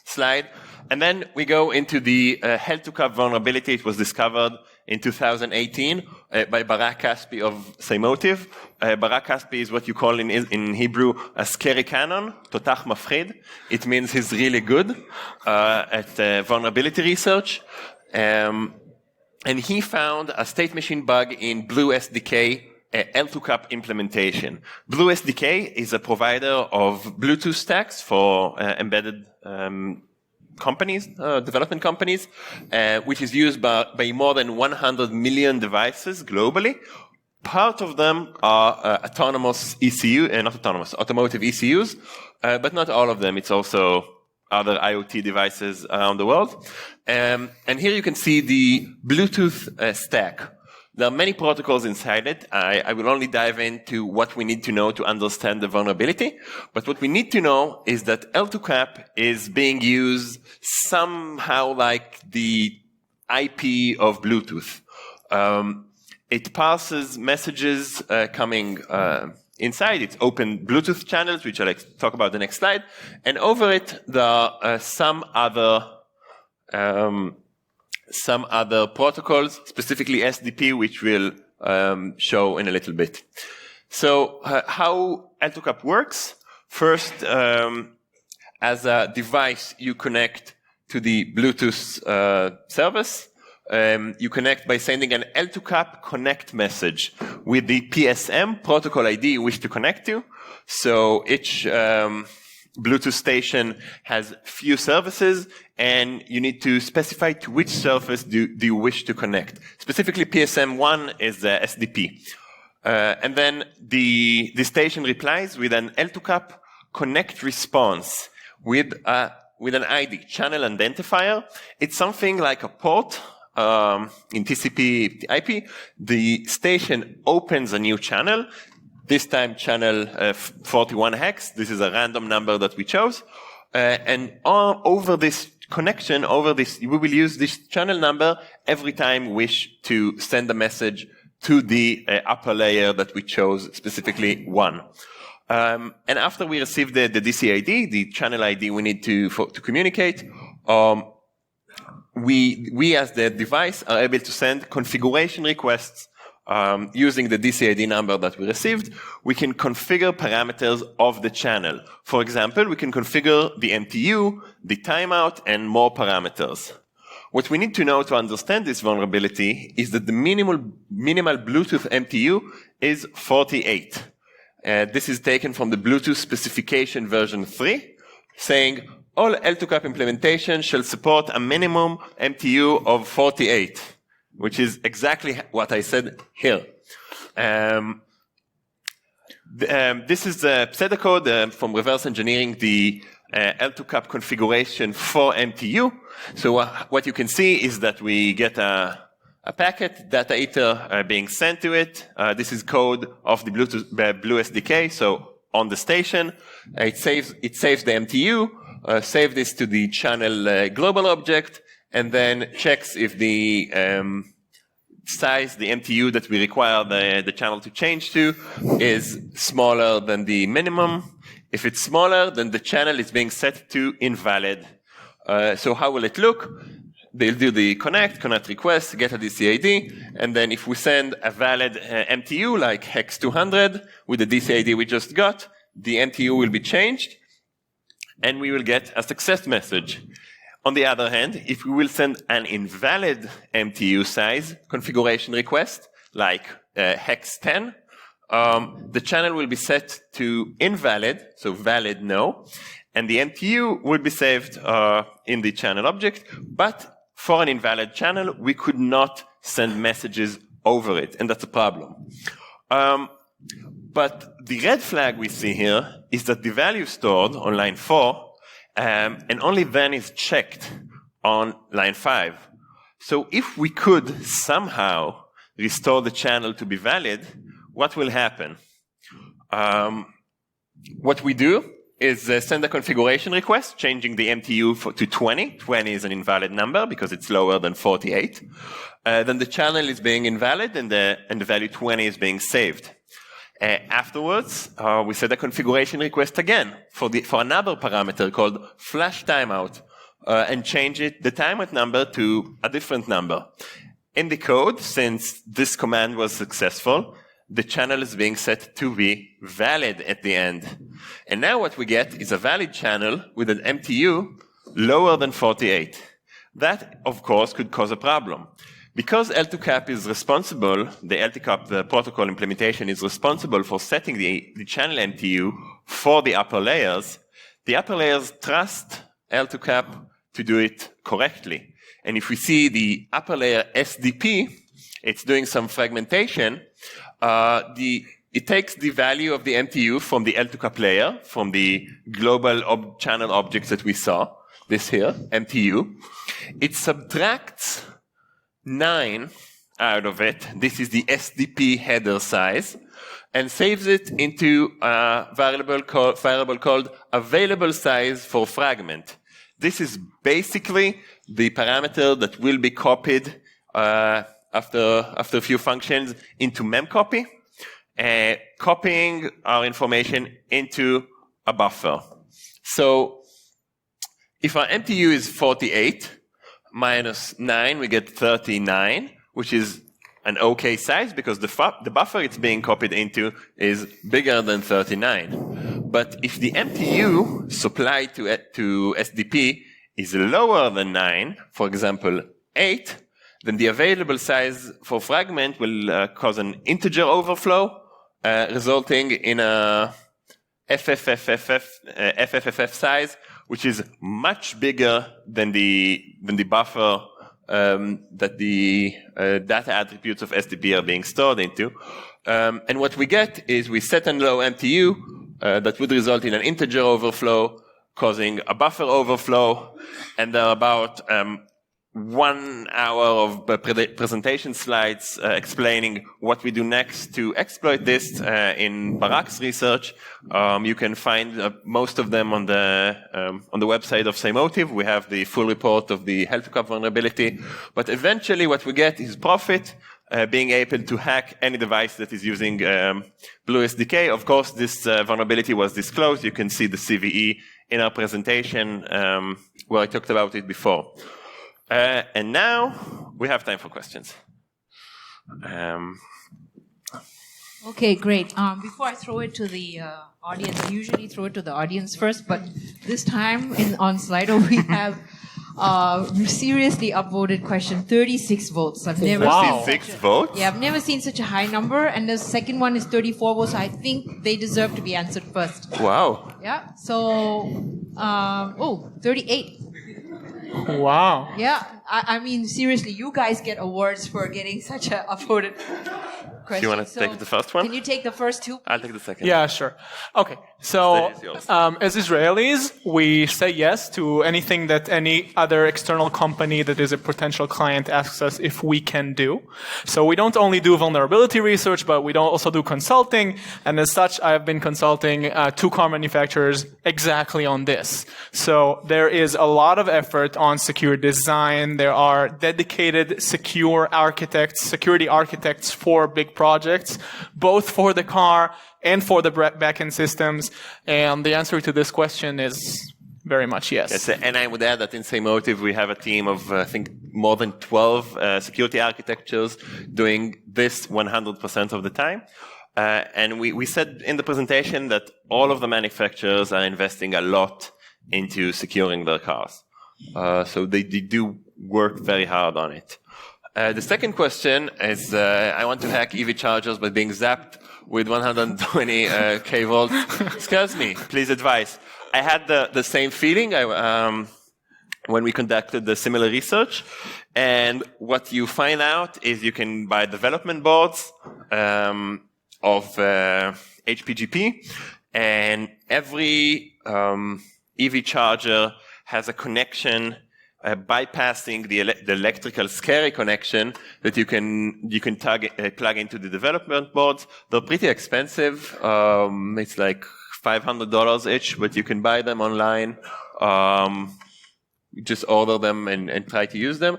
slide. And then we go into the head-to-cup vulnerability. It was discovered in 2018 by Barak Caspi of Cymotive. Barak Caspi is what you call in Hebrew a scary cannon, totach mafrid. It means he's really good at vulnerability research. And he found a state machine bug in Blue SDK L2CAP implementation. Blue SDK is a provider of Bluetooth stacks for embedded companies, development companies, which is used by more than 100 million devices globally. Part of them are autonomous automotive ECUs, but not all of them. It's also other IoT devices around the world. And here you can see the Bluetooth stack. There are many protocols inside it. I will only dive into what we need to know to understand the vulnerability. But what we need to know is that L2CAP is being used somehow like the IP of Bluetooth. It passes messages coming inside. It's open Bluetooth channels, which I'll talk about the next slide. And over it, there are some other protocols, specifically SDP, which we'll show in a little bit. So how L2CAP works? First, as a device, you connect to the Bluetooth service. You connect by sending an L2CAP connect message with the PSM protocol ID you wish to connect to. So each Bluetooth station has few services, and you need to specify to which service do you wish to connect. Specifically, PSM1 is the SDP. And then the station replies with an L2CAP connect response with an ID, channel identifier. It's something like a port. In TCPIP, the station opens a new channel, this time channel 41 hex. This is a random number that we chose. And over this connection, we will use this channel number every time we wish to send a message to the upper layer that we chose, specifically 1. And after we receive the DCID, the channel ID we need to communicate, we as the device are able to send configuration requests using the DCID number that we received. We can configure parameters of the channel. For example, we can configure the MTU, the timeout, and more parameters. What we need to know to understand this vulnerability is that the minimal Bluetooth MTU is 48. This is taken from the Bluetooth specification version 3, saying all L2CAP implementation shall support a minimum MTU of 48, which is exactly what I said here. This is the pseudocode from reverse engineering the L2CAP configuration for MTU. So what you can see is that we get a packet, data ether being sent to it. This is code of the Blue SDK. So on the station, it saves the MTU. Save this to the channel global object, and then checks if the size, the MTU that we require the channel to change to, is smaller than the minimum. If it's smaller, then the channel is being set to invalid. So how will it look? They'll do the connect request, get a DCID, and then if we send a valid MTU like hex 200 with the DCID we just got, the MTU will be changed, and we will get a success message. On the other hand, if we will send an invalid MTU size configuration request, like hex 10, the channel will be set to invalid, so valid no, and the MTU will be saved in the channel object, but for an invalid channel, we could not send messages over it, and that's a problem. But the red flag we see here is that the value is stored on line 4, and only then is checked on line 5. So if we could somehow restore the channel to be valid, what will happen? What we do is send a configuration request, changing the MTU to 20. 20 is an invalid number because it's lower than 48. Then the channel is being invalid and the value 20 is being saved. Afterwards, we send a configuration request again for another parameter called flash timeout, and change the timeout number to a different number. In the code, since this command was successful, the channel is being set to be valid at the end. And now what we get is a valid channel with an MTU lower than 48. That, of course, could cause a problem. Because L2CAP is responsible, the LTCAP, the protocol implementation, is responsible for setting the channel MTU for the upper layers trust L2CAP to do it correctly. And if we see the upper layer SDP, it's doing some fragmentation. It takes the value of the MTU from the L2CAP layer, from the global channel objects that we saw, this here, MTU. It subtracts 9 out of it. This is the SDP header size, and saves it into a variable called available size for fragment. This is basically the parameter that will be copied after a few functions into memcopy, copying our information into a buffer. So if our MTU is 48, minus 9, we get 39, which is an okay size because the buffer it's being copied into is bigger than 39. But if the MTU supplied to SDP is lower than 9, for example, 8, then the available size for fragment will cause an integer overflow, resulting in a FFFF size, which is much bigger than the buffer that the data attributes of SDP are being stored into. And what we get is we set and low MTU that would result in an integer overflow, causing a buffer overflow, and there are about 1 hour of presentation slides explaining what we do next to exploit this in Barak's research. You can find most of them on the website of Cymotive. We have the full report of the L2CAP vulnerability. But eventually what we get is Profit being able to hack any device that is using BlueSDK. Of course, this vulnerability was disclosed. You can see the CVE in our presentation where I talked about it before. And now we have time for questions. Okay, great. Before I throw it to the audience, I usually throw it to the audience first, but this time on Slido we have seriously upvoted question, 36 votes. I've never seen 36 votes? Yeah, I've never seen such a high number, and the second one is 34 votes, so I think they deserve to be answered first. Wow. Yeah, so, 38. Wow. Yeah, I mean, seriously, you guys get awards for getting such a upvoted question. Do you want to take the first one? Can you take the first two? I'll take the second. Yeah, sure. Okay. So, as Israelis, we say yes to anything that any other external company that is a potential client asks us if we can do. So we don't only do vulnerability research, but we don't also do consulting. And as such, I've been consulting 2 car manufacturers exactly on this. So there is a lot of effort on secure design. There are dedicated secure architects, security architects for big projects, both for the car and for the backend systems. And the answer to this question is very much yes. Yes, and I would add that in Cymotive we have a team of, I think, more than 12 security architectures doing this 100% of the time. And we said in the presentation that all of the manufacturers are investing a lot into securing their cars. So they do work very hard on it. The second question is, I want to hack EV chargers by being zapped with 120 k volts. Excuse me, please advise. I had the same feeling. when we conducted the similar research. And what you find out is you can buy development boards of HPGP, and every EV charger has a connection bypassing the electrical scary connection that you can plug into the development boards. They're pretty expensive. It's like $500 each, but you can buy them online. Just order them and try to use them.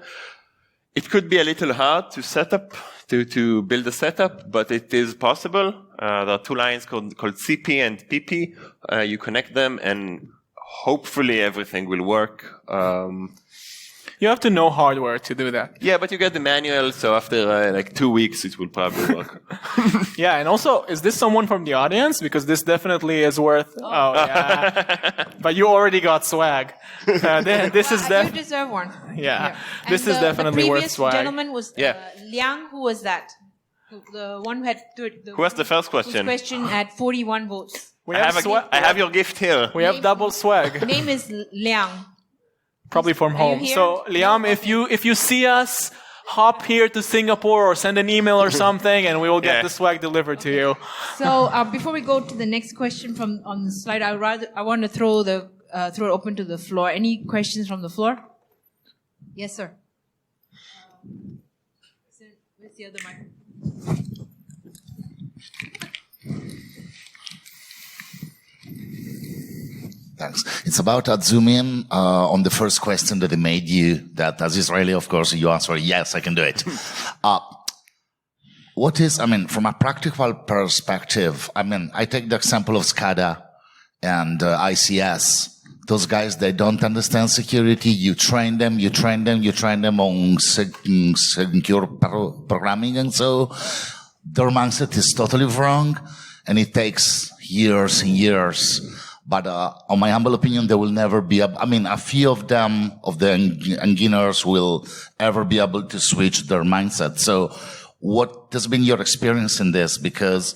It could be a little hard to set up, to build a setup, but it is possible. There are two lines called CP and PP. You connect them and hopefully everything will work. You have to know hardware to do that. Yeah, but you get the manual, so after like 2 weeks, it will probably work. Yeah, and also, is this someone from the audience? Because this definitely is worth. Oh, yeah. But you already got swag. This is You deserve one. Yeah, And this is definitely worth swag. The previous gentleman was Liang. Who was that? The one who had. Who was the first question? Whose question at 41 votes. I have your gift here. We have double swag. Name is Liang. Probably from home. here? So, Liam, if you see us, hop here to Singapore or send an email or something, and we will get the swag delivered to you. So, before we go to the next question from on the slide, I want to throw it open to the floor. Any questions from the floor? Yes, sir. Where's the other mic? Thanks. It's about zoom in on the first question that they made you, that as Israeli, of course, you answer, yes, I can do it. From a practical perspective, I take the example of SCADA and ICS. Those guys, they don't understand security. You train them on secure programming, and so their mindset is totally wrong, and it takes years and years. But on my humble opinion, there will never be a few of them, of the engineers, will ever be able to switch their mindset. So what has been your experience in this? Because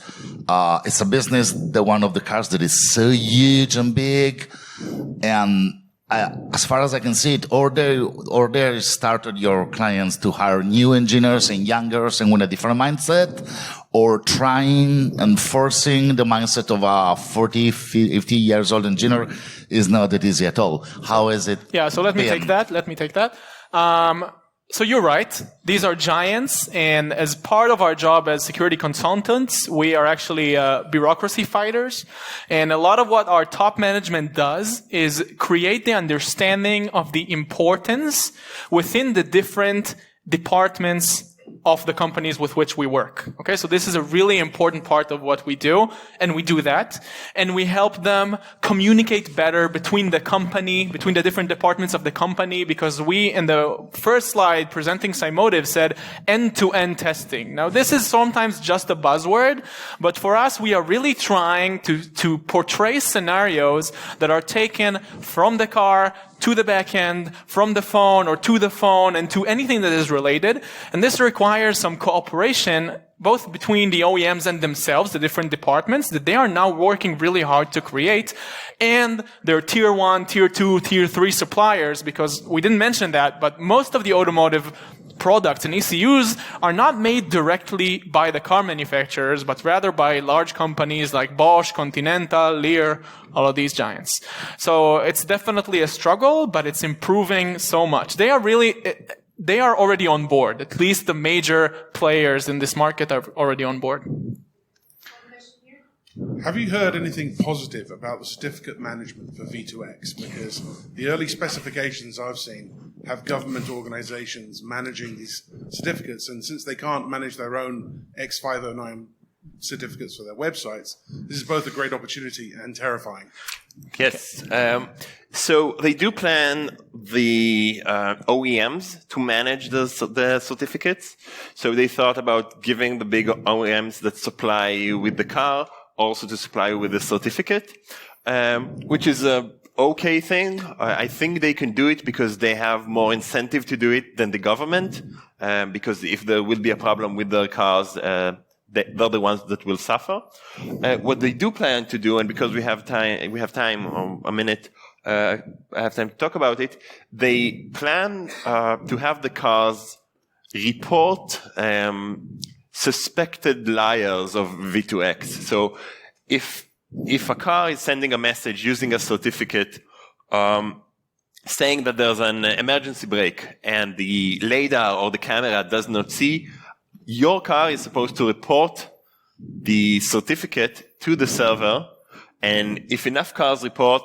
it's a business, the one of the cars that is so huge and big. And as far as I can see it, or they started your clients to hire new engineers and youngers and with a different mindset, or trying and forcing the mindset of a 40, 50 years old engineer is not that easy at all. How is it? Yeah, so let me take that. So you're right. These are giants, and as part of our job as security consultants, we are actually bureaucracy fighters. And a lot of what our top management does is create the understanding of the importance within the different departments of the companies with which we work. Okay, so this is a really important part of what we do, and we do that. And we help them communicate better between the company, between the different departments of the company, because we, in the first slide presenting Cymotive, said end-to-end testing. Now, this is sometimes just a buzzword, but for us, we are really trying to portray scenarios that are taken from the car to the back end, from the phone or to the phone, and to anything that is related. And this requires some cooperation, both between the OEMs and themselves, the different departments, that they are now working really hard to create, and their tier 1, tier 2, tier 3 suppliers, because we didn't mention that, but most of the automotive products and ECUs are not made directly by the car manufacturers, but rather by large companies like Bosch, Continental, Lior, all of these giants. So it's definitely a struggle, but it's improving so much. They are already on board. At least the major players in this market are already on board. Have you heard anything positive about the certificate management for V2X? Because the early specifications I've seen have government organizations managing these certificates, and since they can't manage their own X509 certificates for their websites, this is both a great opportunity and terrifying. Yes. So they do plan the OEMs to manage the certificates. So they thought about giving the big OEMs that supply you with the car also to supply you with the certificate, which is a okay thing. I think they can do it because they have more incentive to do it than the government, because if there will be a problem with their cars, they're the ones that will suffer. What they do plan to do, and because we have time, a minute, have time to talk about it. They plan to have the cars report suspected liars of V2X. So if a car is sending a message using a certificate saying that there's an emergency brake and the LiDAR or the camera does not see, your car is supposed to report the certificate to the server. And if enough cars report,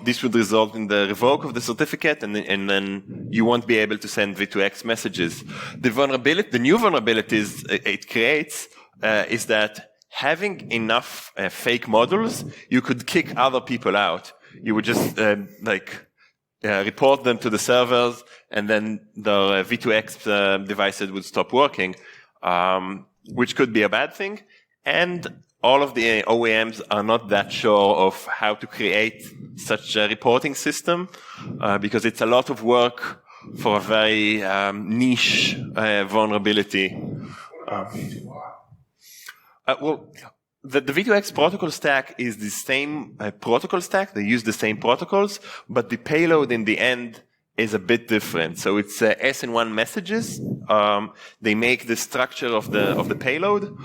this would result in the revoke of the certificate, and then you won't be able to send V2X messages. The new vulnerabilities it creates is that having enough fake models, you could kick other people out. You would just report them to the servers, and then the V2X devices would stop working, which could be a bad thing. And all of the OEMs are not that sure of how to create such a reporting system, because it's a lot of work for a very niche vulnerability. The V2X protocol stack is the same protocol stack. They use the same protocols, but the payload in the end is a bit different. So it's SN1 messages. They make the structure of the payload.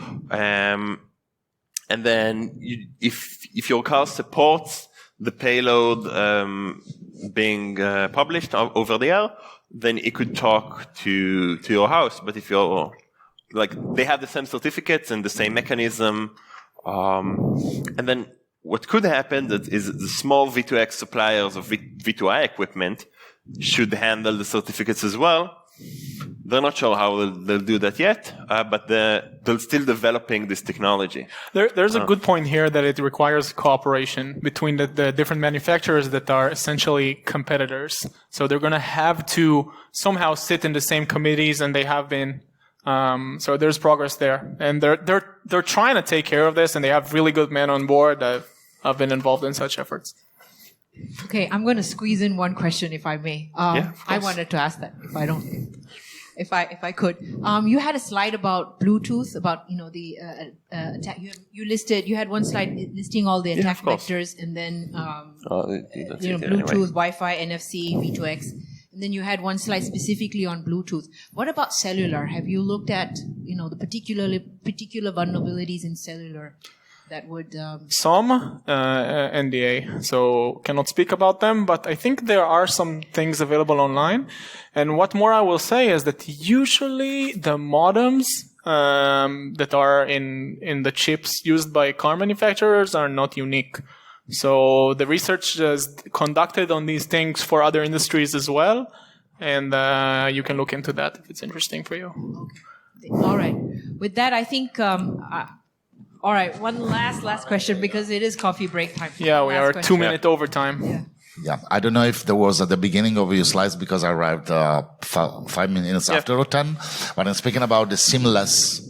And then if your car supports the payload being published over the air, then it could talk to your house. But if you're they have the same certificates and the same mechanism, and then what could happen is the small V2X suppliers of V2I equipment should handle the certificates as well. They're not sure how they'll do that yet, but they're still developing this technology. There's a good point here that it requires cooperation between the different manufacturers that are essentially competitors. So they're going to have to somehow sit in the same committees, and they have been. So there's progress there, and they're trying to take care of this, and they have really good men on board that have been involved in such efforts. Okay, I'm going to squeeze in one question, if I may. I wanted to ask that, if I could. You had a slide about Bluetooth, about the attack. You had one slide listing all the attack vectors, and then Bluetooth, Wi-Fi, NFC, V2X, and then you had one slide specifically on Bluetooth. What about cellular? Have you looked at the particular vulnerabilities in cellular? That would some NDA, so cannot speak about them, but I think there are some things available online. And what more I will say is that usually the modems that are in the chips used by car manufacturers are not unique. So the research is conducted on these things for other industries as well, and you can look into that if it's interesting for you. Okay. All right. With that, I think. All right, one last question, because it is coffee break time. Yeah, we are 2 minute overtime. Yeah, I don't know if there was at the beginning of your slides, because I arrived 5 minutes after 10. But I'm speaking about the seamless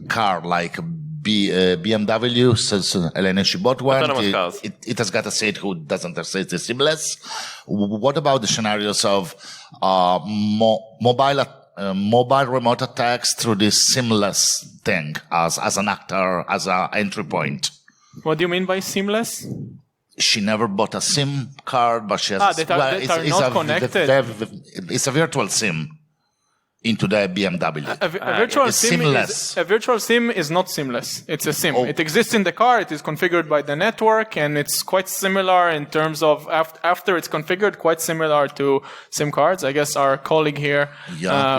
car, like BMW. So Elena, she bought one. It has got a seat who doesn't say it's seamless. What about the scenarios of mobile remote attacks through this seamless thing as an actor, as an entry point? What do you mean by seamless? She never bought a SIM card, but she has that are not connected. It's a virtual SIM into the BMW. A virtual SIM is not seamless. It's a SIM. It exists in the car. It is configured by the network, and it's quite similar in terms of after it's configured, quite similar to SIM cards. I guess our colleague here,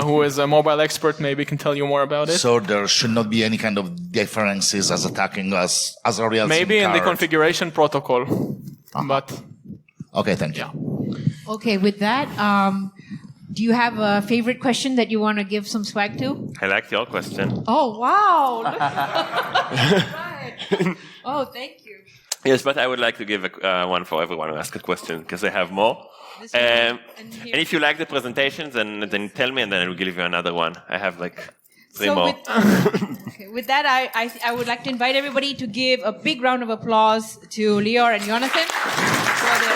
who is a mobile expert, maybe can tell you more about it. So there should not be any kind of differences as attacking us as a real maybe SIM card. In the configuration protocol, but okay, thank you. Yeah. Okay, with that. Do you have a favorite question that you want to give some swag to? I liked your question. Oh, wow. Right. Oh, thank you. Yes, but I would like to give one for everyone who asked a question, because I have more. And if you like the presentations, then tell me, and then I will give you another one. I have three more. With that, I would like to invite everybody to give a big round of applause to Lior and Yonatan for their